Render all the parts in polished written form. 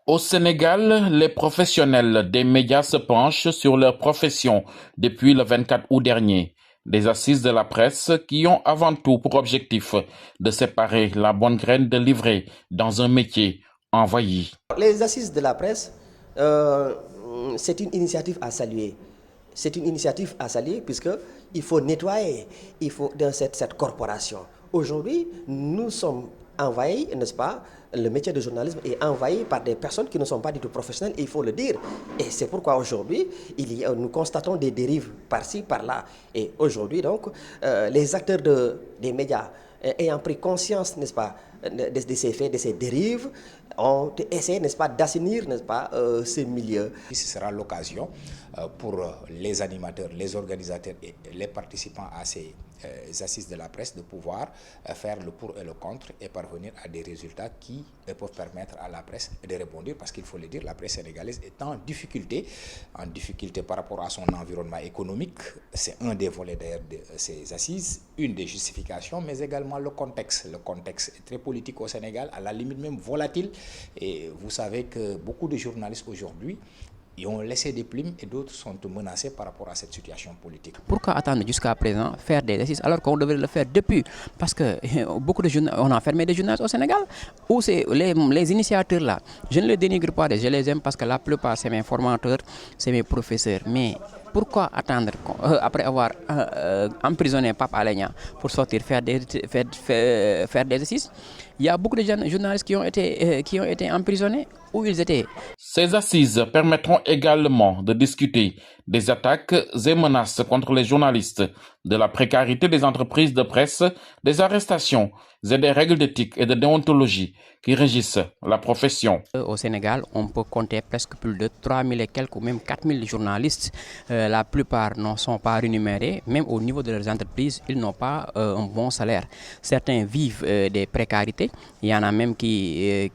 Au Sénégal, les professionnels des médias se penchent sur leur profession depuis le 24 août dernier. Des assises de la presse qui ont avant tout pour objectif de séparer la bonne graine de l'ivraie dans un métier envahi. Les assises de la presse, euh, c'est une initiative à saluer. C'est une initiative à saluer puisqu'il faut nettoyer dans cette corporation. Aujourd'hui, nous sommes envahis, n'est-ce pas? Le métier de journalisme est envahi par des personnes qui ne sont pas du tout professionnelles, il faut le dire. Et c'est pourquoi aujourd'hui, nous constatons des dérives par-ci, par-là. Et aujourd'hui, donc, les acteurs des médias ayant pris conscience, n'est-ce pas, de ces faits, de ces dérives, ont essayé, n'est-ce pas, d'assainir, n'est-ce pas, ces milieux. Ce sera l'occasion pour les animateurs, les organisateurs et les participants à ces assises de la presse de pouvoir faire le pour et le contre et parvenir à des résultats qui peuvent permettre à la presse de rebondir, parce qu'il faut le dire, la presse sénégalaise est en difficulté par rapport à son environnement économique. C'est un des volets d'ailleurs de ces assises, une des justifications, mais également le contexte. Le contexte est très politique au Sénégal, à la limite même volatile. Et vous savez que beaucoup de journalistes aujourd'hui ils ont laissé des plumes et d'autres sont menacés par rapport à cette situation politique. Pourquoi attendre jusqu'à présent faire des assises alors qu'on devrait le faire depuis? Parce que beaucoup de on a fermé des journalistes au Sénégal. Où c'est les initiateurs là, je ne les dénigre pas, je les aime parce que la plupart c'est mes formateurs, c'est mes professeurs. Mais pourquoi attendre après avoir emprisonné Pape Alé Niang pour sortir faire des assises? Il y a beaucoup de journalistes qui ont été emprisonnés. Où ils étaient? Ces assises permettront également de discuter des attaques et menaces contre les journalistes, de la précarité des entreprises de presse, des arrestations et des règles d'éthique et de déontologie qui régissent la profession. Au Sénégal, on peut compter presque plus de 3000 et quelques ou même 4000 journalistes. La plupart ne sont pas rémunérés. Même au niveau de leurs entreprises, ils n'ont pas un bon salaire. Certains vivent des précarités. Il y en a même qui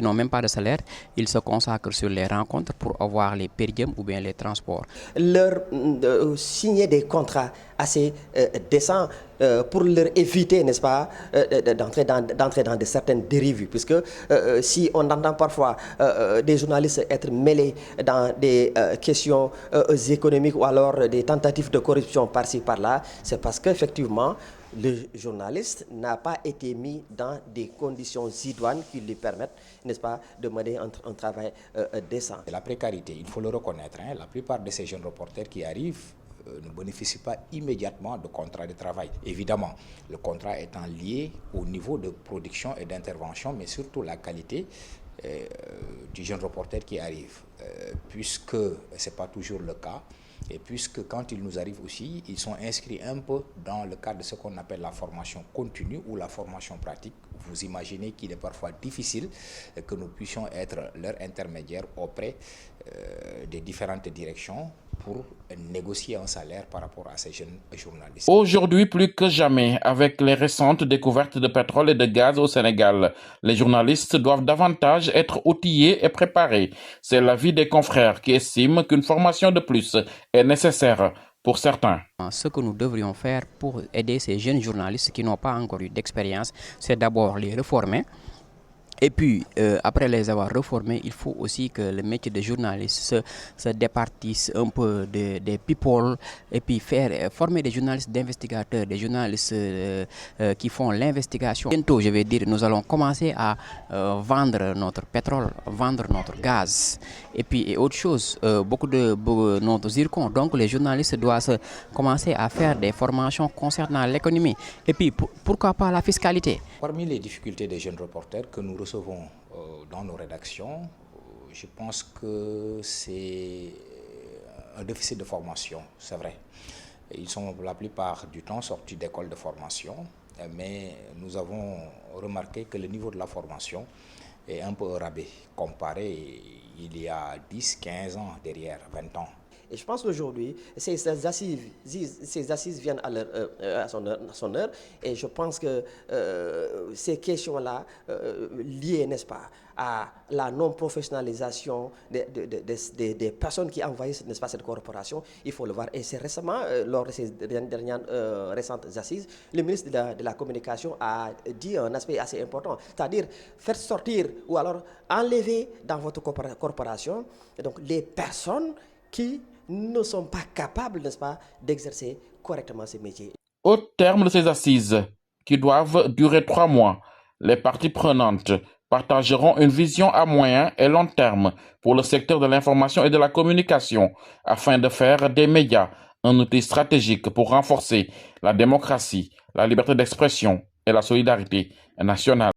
n'ont même pas de salaire. Ils se consacrent sur les rencontres pour avoir les per diem ou bien les transports. Leur signer des contrats assez décents pour leur éviter, n'est-ce pas, d'entrer dans de certaines dérives. Puisque si on entend parfois des journalistes être mêlés dans des questions économiques ou alors des tentatives de corruption par-ci, par-là, c'est parce qu'effectivement, le journaliste n'a pas été mis dans des conditions idoines qui lui permettent, n'est-ce pas, de mener un travail décent. La précarité, il faut le reconnaître, hein, la plupart de ces jeunes reporters qui arrivent ne bénéficient pas immédiatement de contrat de travail. Évidemment, le contrat étant lié au niveau de production et d'intervention, mais surtout la qualité du jeune reporter qui arrive, puisque ce n'est pas toujours le cas. Et puisque quand ils nous arrivent aussi, ils sont inscrits un peu dans le cadre de ce qu'on appelle la formation continue ou la formation pratique. Vous imaginez qu'il est parfois difficile que nous puissions être leur intermédiaire auprès des différentes directions pour négocier un salaire par rapport à ces jeunes journalistes. Aujourd'hui, plus que jamais, avec les récentes découvertes de pétrole et de gaz au Sénégal, les journalistes doivent davantage être outillés et préparés. C'est l'avis des confrères qui estiment qu'une formation de plus est nécessaire pour certains. Ce que nous devrions faire pour aider ces jeunes journalistes qui n'ont pas encore eu d'expérience, c'est d'abord les reformer. Et puis, après les avoir reformés, il faut aussi que le métier de journaliste se départisse un peu des people et puis former des journalistes d'investigateurs, des journalistes qui font l'investigation. Bientôt, je vais dire, nous allons commencer à vendre notre pétrole, vendre notre gaz. Et puis, autre chose, beaucoup de notre zircon. Donc, les journalistes doivent commencer à faire des formations concernant l'économie. Et puis, pourquoi pas la fiscalité? Parmi les difficultés des jeunes reporters que nous recevons dans nos rédactions, je pense que c'est un déficit de formation, c'est vrai. Ils sont la plupart du temps sortis d'écoles de formation, mais nous avons remarqué que le niveau de la formation est un peu au rabais comparé il y a 10, 15 ans, derrière 20 ans. Et je pense qu'aujourd'hui, ces assises viennent à son heure. Et je pense que ces questions-là, liées, n'est-ce pas, à la non-professionnalisation des personnes qui envahissent, n'est-ce pas, cette corporation, il faut le voir. Et c'est récemment, lors de ces dernières récentes assises, le ministre de la Communication a dit un aspect assez important, c'est-à-dire faire sortir ou alors enlever dans votre corporation donc, les personnes qui ne sont pas capables, n'est-ce pas, d'exercer correctement ces métiers. Au terme de ces assises, qui doivent durer 3 mois, les parties prenantes partageront une vision à moyen et long terme pour le secteur de l'information et de la communication afin de faire des médias un outil stratégique pour renforcer la démocratie, la liberté d'expression et la solidarité nationale.